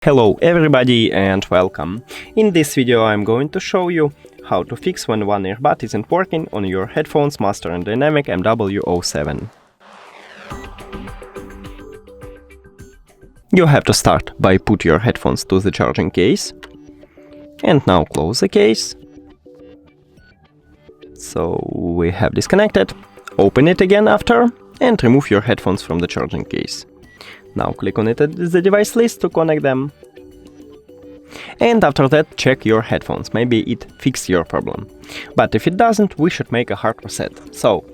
Hello everybody and welcome. In this video I'm going to show you how to fix when one earbud isn't working on your headphones Master Dynamic MW07. You have to start by put your headphones to the charging case. And now close the case. So we have disconnected. Open it again after and remove your headphones from the charging case. Now click on it at the device list to connect them. And after that check your headphones, maybe it fixed your problem. But if it doesn't, we should make a hard reset. So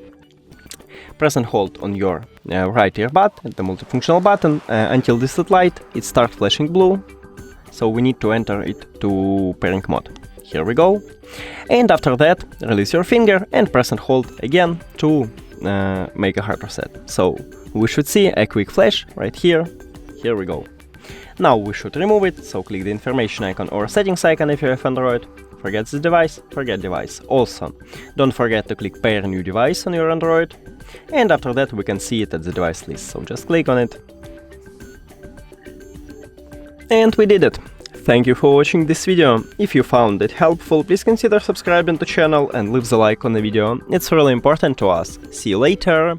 press and hold on your right earbud, the multifunctional button, until this light it starts flashing blue. So we need to enter it to pairing mode. Here we go. And after that release your finger and press and hold again to make a hard reset. So we should see a quick flash right here. Here we go. Now we should remove it, so click the information icon or settings icon if you have Android. Forget the device, forget device. Also, don't forget to click pair new device on your Android. And after that we can see it at the device list, so just click on it. And we did it. Thank you for watching this video. If you found it helpful, please consider subscribing to the channel and leave the like on the video. It's really important to us. See you later!